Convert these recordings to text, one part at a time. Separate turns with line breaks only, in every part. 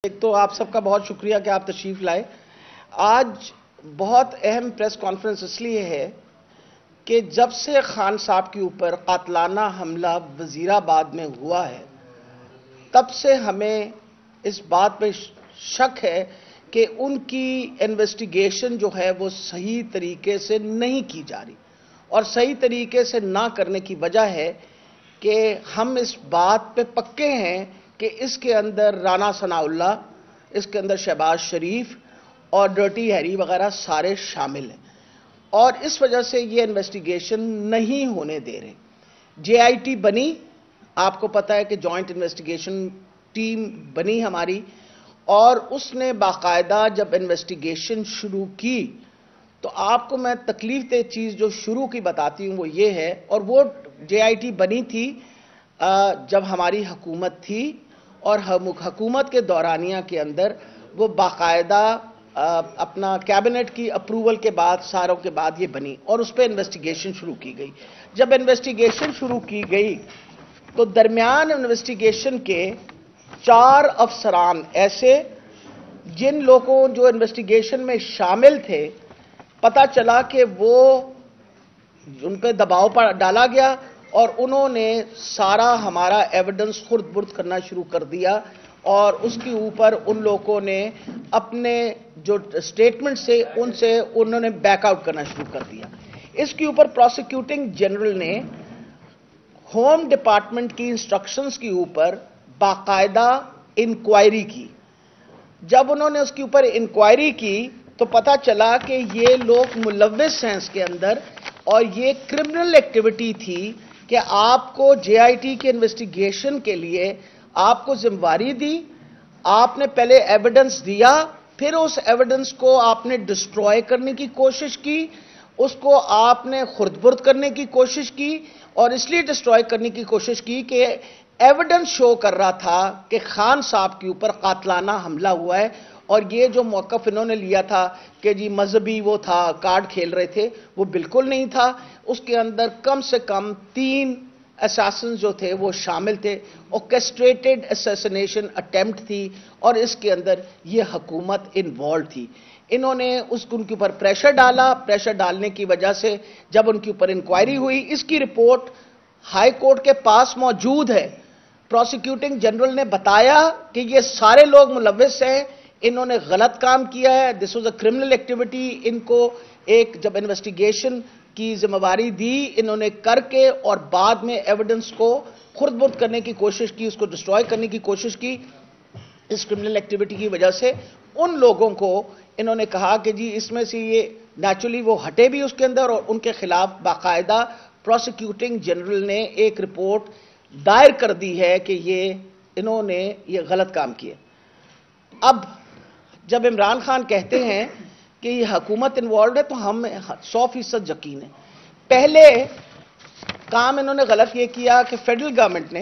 ایک تو آپ سب کا بہت شکریہ کہ آپ تشریف لائے. آج بہت اہم پریس کانفرنس اس لیے ہے کہ جب سے خان صاحب کے اوپر قاتلانہ حملہ وزیر آباد میں ہوا ہے تب سے ہمیں اس بات پہ شک ہے کہ ان کی انویسٹیگیشن جو ہے وہ صحیح طریقے سے نہیں کی جا رہی. اور صحیح طریقے سے نہ کرنے کی وجہ ہے کہ ہم اس بات پہ پکے ہیں کہ اس کے اندر رانا ثناء اللہ، اس کے اندر شہباز شریف اور ڈرٹی ہیری وغیرہ سارے شامل ہیں، اور اس وجہ سے یہ انویسٹیگیشن نہیں ہونے دے رہے. جے آئی ٹی بنی، آپ کو پتا ہے کہ جوائنٹ انویسٹیگیشن ٹیم بنی ہماری، اور اس نے باقاعدہ جب انویسٹیگیشن شروع کی تو آپ کو میں تکلیف دہ چیز جو شروع کی بتاتی ہوں وہ یہ ہے، اور وہ جے آئی ٹی بنی تھی جب ہماری حکومت تھی، اور حکومت کے دورانیہ کے اندر وہ باقاعدہ اپنا کیبنٹ کی اپروول کے بعد ساروں کے بعد یہ بنی اور اس پہ انویسٹیگیشن شروع کی گئی. جب انویسٹیگیشن شروع کی گئی تو درمیان انویسٹیگیشن کے 4 افسران ایسے جن لوگوں جو انویسٹیگیشن میں شامل تھے، پتہ چلا کہ وہ ان پہ دباؤ پر ڈالا گیا اور انہوں نے سارا ہمارا ایویڈنس خرد برد کرنا شروع کر دیا، اور اس کے اوپر ان لوگوں نے اپنے جو سٹیٹمنٹ سے انہوں نے بیک آؤٹ کرنا شروع کر دیا. اس کے اوپر پروسیکیوٹنگ جنرل نے ہوم ڈپارٹمنٹ کی انسٹرکشنز کے اوپر باقاعدہ انکوائری کی. جب انہوں نے اس کے اوپر انکوائری کی تو پتہ چلا کہ یہ لوگ ملوث ہیں اس کے اندر، اور یہ کرمنل ایکٹیویٹی تھی کہ آپ کو جے آئی ٹی کے انویسٹیگیشن کے لیے آپ کو ذمہ داری دی، آپ نے پہلے ایویڈنس دیا، پھر اس ایویڈنس کو آپ نے ڈسٹروائے کرنے کی کوشش کی، اس کو آپ نے خرد برد کرنے کی کوشش کی، اور اس لیے ڈسٹروائے کرنے کی کوشش کی کہ ایویڈنس شو کر رہا تھا کہ خان صاحب کے اوپر قاتلانہ حملہ ہوا ہے. اور یہ جو موقف انہوں نے لیا تھا کہ جی مذہبی وہ تھا، کارڈ کھیل رہے تھے، وہ بالکل نہیں تھا. اس کے اندر کم سے کم 3 اساسن جو تھے وہ شامل تھے. اوکیسٹریٹڈ اسیسینیشن اٹیمپٹ تھی، اور اس کے اندر یہ حکومت انوالو تھی. انہوں نے ان کے اوپر پریشر ڈالا. پریشر ڈالنے کی وجہ سے جب ان کے اوپر انکوائری ہوئی، اس کی رپورٹ ہائی کورٹ کے پاس موجود ہے. پروسیکیوٹنگ جنرل نے بتایا کہ یہ سارے لوگ ملوث ہیں، انہوں نے غلط کام کیا ہے، this was a criminal activity. ان کو ایک جب انویسٹیگیشن کی ذمہ داری دی انہوں نے کر کے، اور بعد میں ایویڈنس کو خرد برد کرنے کی کوشش کی، اس کو ڈسٹروائے کرنے کی کوشش کی. اس کرمنل ایکٹیویٹی کی وجہ سے ان لوگوں کو انہوں نے کہا کہ جی اس میں سے یہ نیچرلی وہ ہٹے بھی اس کے اندر، اور ان کے خلاف باقاعدہ پروسیکیوٹنگ جنرل نے ایک رپورٹ دائر کر دی ہے کہ انہوں نے یہ غلط کام کیا. اب جب عمران خان کہتے ہیں کہ یہ حکومت انوالوڈ ہے تو ہم 100% یقین ہے. پہلے کام انہوں نے غلط یہ کیا کہ فیڈرل گورنمنٹ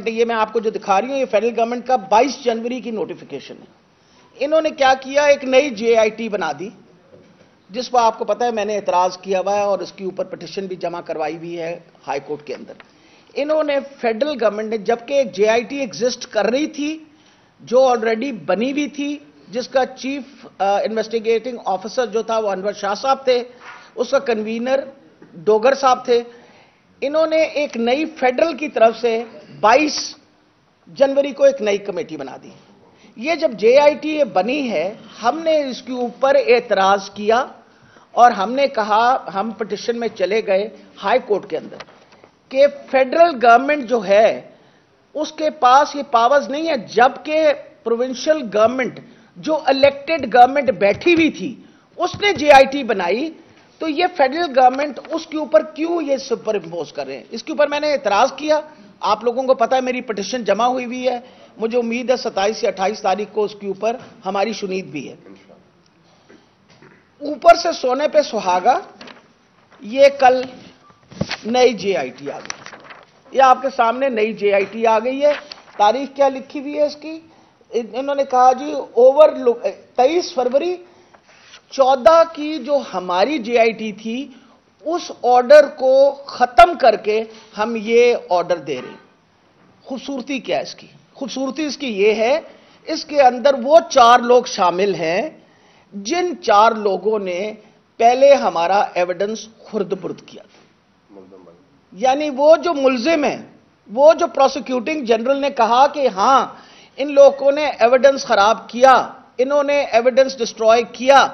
نے یہ میں آپ کو جو دکھا رہی ہوں، یہ فیڈرل گورنمنٹ کا 22 جنوری کی نوٹیفیکیشن ہے. انہوں نے کیا کیا، ایک نئی جے آئی ٹی بنا دی، جس پر آپ کو پتا ہے میں نے اعتراض کیا ہوا ہے اور اس کے اوپر پٹیشن بھی جمع کروائی ہوئی ہے ہائی کورٹ کے اندر. انہوں نے فیڈرل گورنمنٹ نے، جبکہ ایک جے آئی ٹی ایگزسٹ کر رہی تھی جو آلریڈی بنی ہوئی تھی، جس کا چیف انویسٹیگیٹنگ آفیسر جو تھا وہ انور شاہ صاحب تھے، اس کا کنوینر ڈوگر صاحب تھے. انہوں نے ایک نئی فیڈرل کی طرف سے 22 جنوری کو ایک نئی کمیٹی بنا دی. یہ جب جے آئی ٹی بنی ہے ہم نے اس کے اوپر اعتراض کیا، اور ہم نے کہا، ہم پٹیشن میں چلے گئے ہائی کورٹ کے اندر کہ فیڈرل گورنمنٹ جو ہے اس کے پاس یہ پاورز نہیں ہے، جبکہ پروونشل گورنمنٹ جو الیکٹڈ گورنمنٹ بیٹھی ہوئی تھی اس نے جے آئی ٹی بنائی، تو یہ فیڈرل گورنمنٹ اس کے اوپر کیوں یہ سپر امپوز کر رہے ہیں. اس کے اوپر میں نے اعتراض کیا. آپ لوگوں کو پتا ہے میری پٹیشن جمع ہوئی ہے، مجھے امید ہے 27 یا 28 تاریخ کو اس کے اوپر ہماری شنید بھی ہے. اوپر سے سونے پہ سہاگا، یہ کل نئی جے آئی ٹی آ گئی. یہ آپ کے سامنے نئی جے آئی ٹی آ گئی ہے. تاریخ کیا لکھی ہوئی ہے اس کی؟ انہوں نے کہا جی 23 فروری 14 کی جو ہماری جے آئی ٹی تھی اس آرڈر کو ختم کر کے ہم یہ آرڈر دے رہے ہیں. خوبصورتی کیا ہے اس کی؟ خوبصورتی اس کی یہ ہے، اس کے اندر وہ 4 لوگ شامل ہیں جن 4 لوگوں نے پہلے ہمارا ایویڈنس خرد برد کیا تھا. یعنی وہ جو ملزم ہیں، وہ جو پروسیکیوٹنگ جنرل نے کہا کہ ہاں ان لوگوں نے ایویڈنس خراب کیا، انہوں نے ایویڈنس ڈسٹروائے کیا،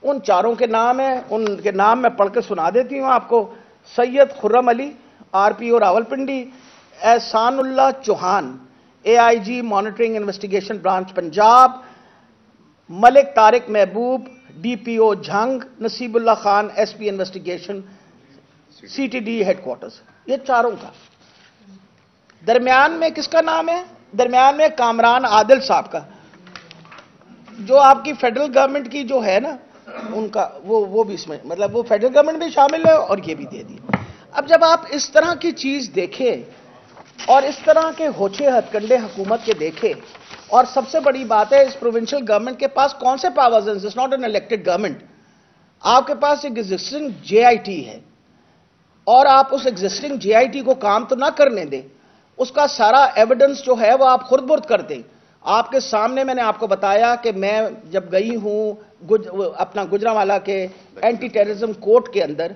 ان 4 کے نام ہیں. ان کے نام میں پڑھ کے سنا دیتی ہوں آپ کو. Syed Khurram Ali, RPO Rawalpindi. Ehsan Ullah Chauhan, AIG monitoring investigation branch Punjab. Malik Tariq Mahboob, DPO Jhang. Naseeb Ullah Khan, SP investigation CTD headquarters. یہ 4 کا. درمیان میں کس کا نام ہے؟ درمیان میں کامران عادل صاحب کا، جو آپ کی فیڈرل گورنمنٹ کی جو ہے نا ان کا، وہ بھی اس میں، مطلب وہ فیڈرل گورنمنٹ بھی شامل ہے اور یہ بھی دے دی. اب جب آپ اس طرح کی چیز دیکھیں اور اس طرح کے ہوچے ہتھ کنڈے حکومت کے دیکھیں، اور سب سے بڑی بات ہے اس پروونشل گورنمنٹ کے پاس کون سے پاورز ہیں؟ It's not an elected government. آپ کے پاس ایک ایگزسٹنگ JIT ہے اور آپ اس ایگزسٹنگ JIT کو کام تو نہ کرنے دیں، اس کا سارا ایویڈنس جو ہے وہ آپ خرد برد کر دیں. آپ کے سامنے میں نے آپ کو بتایا کہ میں جب گئی ہوں اپنا گجرانوالہ کے اینٹی ٹیررزم کورٹ کے اندر،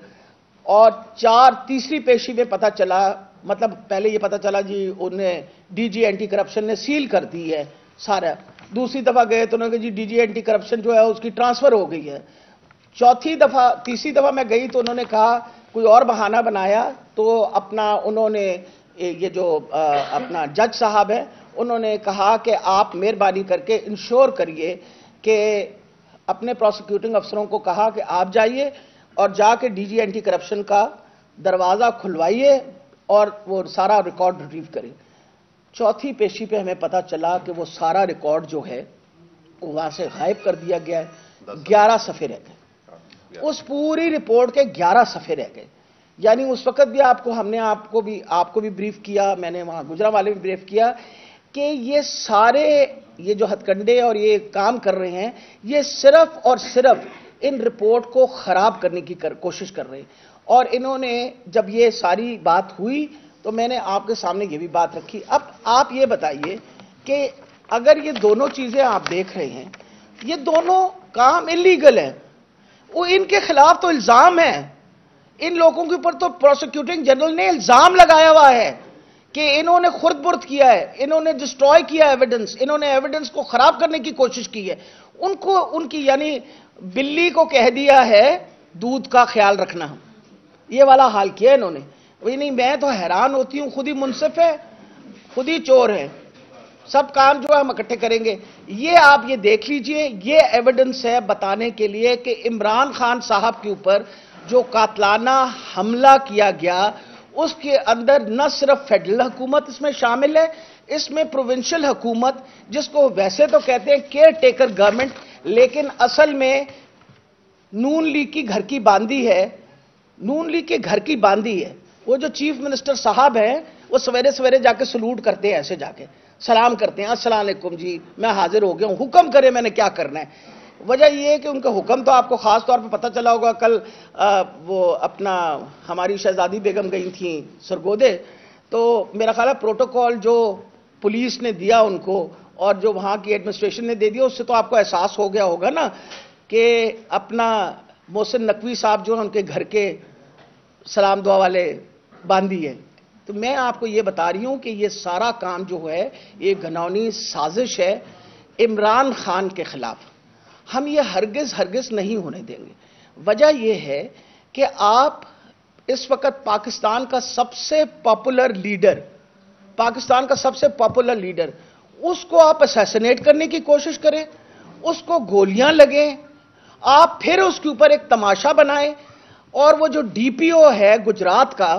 اور تیسری پیشی میں پتہ چلا، مطلب پہلے یہ پتہ چلا جی انہیں DG اینٹی کرپشن نے سیل کر دی ہے سارا. دوسری دفعہ گئے تو انہوں نے کہا جی DG اینٹی کرپشن جو ہے اس کی ٹرانسفر ہو گئی ہے. تیسری دفعہ میں گئی تو انہوں نے کہا کوئی اور بہانہ بنایا، تو اپنا انہوں نے یہ جو اپنا جج صاحب ہے انہوں نے کہا کہ آپ مہربانی کر کے انشور کریے کہ اپنے پروسیکیوٹنگ افسروں کو کہا کہ آپ جائیے اور جا کے DG اینٹی کرپشن کا دروازہ کھلوائیے اور وہ سارا ریکارڈ ریٹریو کریں. چوتھی پیشی پہ ہمیں پتہ چلا کہ وہ سارا ریکارڈ جو ہے وہ وہاں سے غائب کر دیا گیا ہے. 11 صفحے رہ گئے، اس پوری رپورٹ کے 11 صفحے رہ گئے. یعنی اس وقت بھی ہم نے آپ کو بھی بریف کیا، میں نے وہاں گجرانوالے میں بریف کیا کہ یہ سارے یہ جو ہتھ کنڈے اور یہ کام کر رہے ہیں یہ صرف اور صرف ان رپورٹ کو خراب کرنے کی کوشش کر رہے ہیں. اور انہوں نے جب یہ ساری بات ہوئی تو میں نے آپ کے سامنے یہ بھی بات رکھی. اب آپ یہ بتائیے کہ اگر یہ دونوں چیزیں آپ دیکھ رہے ہیں، یہ دونوں کام انلیگل ہیں، وہ ان کے خلاف تو الزام ہے. ان لوگوں کے اوپر تو پروسیکیوٹنگ جنرل نے الزام لگایا ہوا ہے کہ انہوں نے خرد برد کیا ہے، انہوں نے ڈسٹروائے کیا ایویڈنس، انہوں نے ایویڈنس کو خراب کرنے کی کوشش کی ہے. ان کی یعنی بلی کو کہہ دیا ہے دودھ کا خیال رکھنا، یہ والا حال کیا انہوں نے. نہیں، میں تو حیران ہوتی ہوں، خود ہی منصف ہے، خود ہی چور ہے، سب کام جو ہے ہم اکٹھے کریں گے. یہ آپ یہ دیکھ لیجئے، یہ ایویڈنس ہے بتانے کے لیے کہ عمران خان صاحب کے اوپر جو قاتلانہ حملہ کیا گیا اس کے اندر نہ صرف فیڈرل حکومت اس میں شامل ہے، اس میں پروونشل حکومت، جس کو ویسے تو کہتے ہیں کیئر ٹیکر گورنمنٹ، لیکن اصل میں نون لیگ کی گھر کی باندھی ہے. نون لیگ کے گھر کی باندھی ہے. وہ جو چیف منسٹر صاحب ہیں وہ سویرے سویرے جا کے سلوٹ کرتے ہیں، ایسے جا کے سلام کرتے ہیں، السلام علیکم جی میں حاضر ہو گیا ہوں، حکم کرے میں نے کیا کرنا ہے. وجہ یہ ہے کہ ان کا حکم تو آپ کو خاص طور پہ پتہ چلا ہوگا، کل وہ اپنا ہماری شہزادی بیگم گئی تھیں سرگودے، تو میرا خیال ہے پروٹوکول جو پولیس نے دیا ان کو اور جو وہاں کی ایڈمنسٹریشن نے دے دیا، اس سے تو آپ کو احساس ہو گیا ہوگا نا کہ اپنا محسن نقوی صاحب جو ان کے گھر کے سلام دعا والے باندھی ہے. تو میں آپ کو یہ بتا رہی ہوں کہ یہ سارا کام جو ہے یہ گھناؤنی سازش ہے عمران خان کے خلاف. ہم یہ ہرگز نہیں ہونے دیں گے. وجہ یہ ہے کہ آپ اس وقت پاکستان کا سب سے پاپولر لیڈر اس کو آپ اسیسنیٹ کرنے کی کوشش کریں، اس کو گولیاں لگیں، آپ پھر اس کے اوپر ایک تماشا بنائیں. اور وہ جو DPO ہے گجرات کا،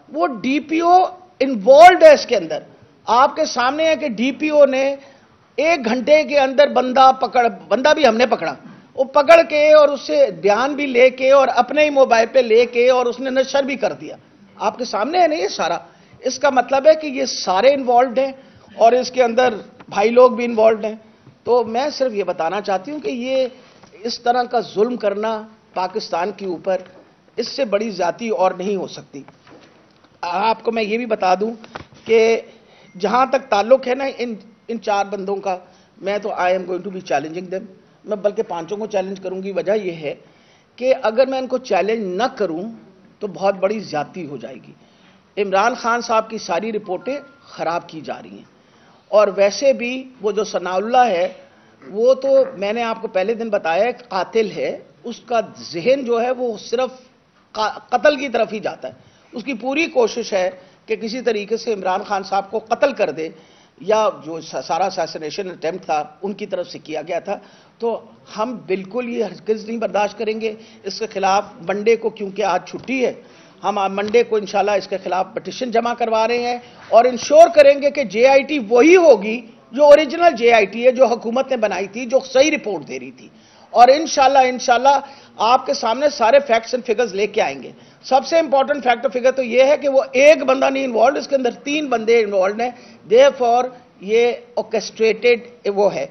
وہ DPO انوالوڈ ہے اس کے اندر. آپ کے سامنے ہے کہ DPO نے 1 گھنٹے کے اندر بندہ بھی ہم نے پکڑا، وہ پکڑ کے اور اس سے بیان بھی لے کے اور اپنے ہی موبائل پہ لے کے اور اس نے نشر بھی کر دیا. آپ کے سامنے ہے نا یہ سارا. اس کا مطلب ہے کہ یہ سارے انوالوڈ ہیں اور اس کے اندر بھائی لوگ بھی انوالوڈ ہیں. تو میں صرف یہ بتانا چاہتی ہوں کہ یہ اس طرح کا ظلم کرنا پاکستان کے اوپر، اس سے بڑی زیادتی اور نہیں ہو سکتی. آپ کو میں یہ بھی بتا دوں کہ جہاں تک تعلق ہے نا ان 4 بندوں کا، میں تو I am going to be challenging them. میں بلکہ 5 کو چیلنج کروں گی. وجہ یہ ہے کہ اگر میں ان کو چیلنج نہ کروں تو بہت بڑی زیادتی ہو جائے گی. عمران خان صاحب کی ساری رپورٹیں خراب کی جا رہی ہیں، اور ویسے بھی وہ جو ثناء اللہ ہے وہ تو میں نے آپ کو پہلے دن بتایا ایک قاتل ہے. اس کا ذہن جو ہے وہ صرف قتل کی طرف ہی جاتا ہے. اس کی پوری کوشش ہے کہ کسی طریقے سے عمران خان صاحب کو قتل کر دے، یا جو سارا اسیسینیشن اٹیمپٹ تھا ان کی طرف سے کیا گیا تھا. تو ہم بالکل یہ ہرگز نہیں برداشت کریں گے. اس کے خلاف منڈے کو، کیونکہ آج چھٹی ہے، ہم منڈے کو انشاءاللہ اس کے خلاف پٹیشن جمع کروا رہے ہیں اور انشور کریں گے کہ جے آئی ٹی وہی ہوگی جو اوریجنل جے آئی ٹی ہے، جو حکومت نے بنائی تھی، جو صحیح رپورٹ دے رہی تھی. اور انشاءاللہ آپ کے سامنے سارے فیکٹس اینڈ فگرز لے کے آئیں گے. سب سے امپورٹنٹ فیکٹ اور فگر تو یہ ہے کہ وہ ایک بندہ نہیں انوالوڈ، اس کے اندر 3 بندے انوالوڈ ہیں. دیئرفور یہ orchestrated وہ ہے.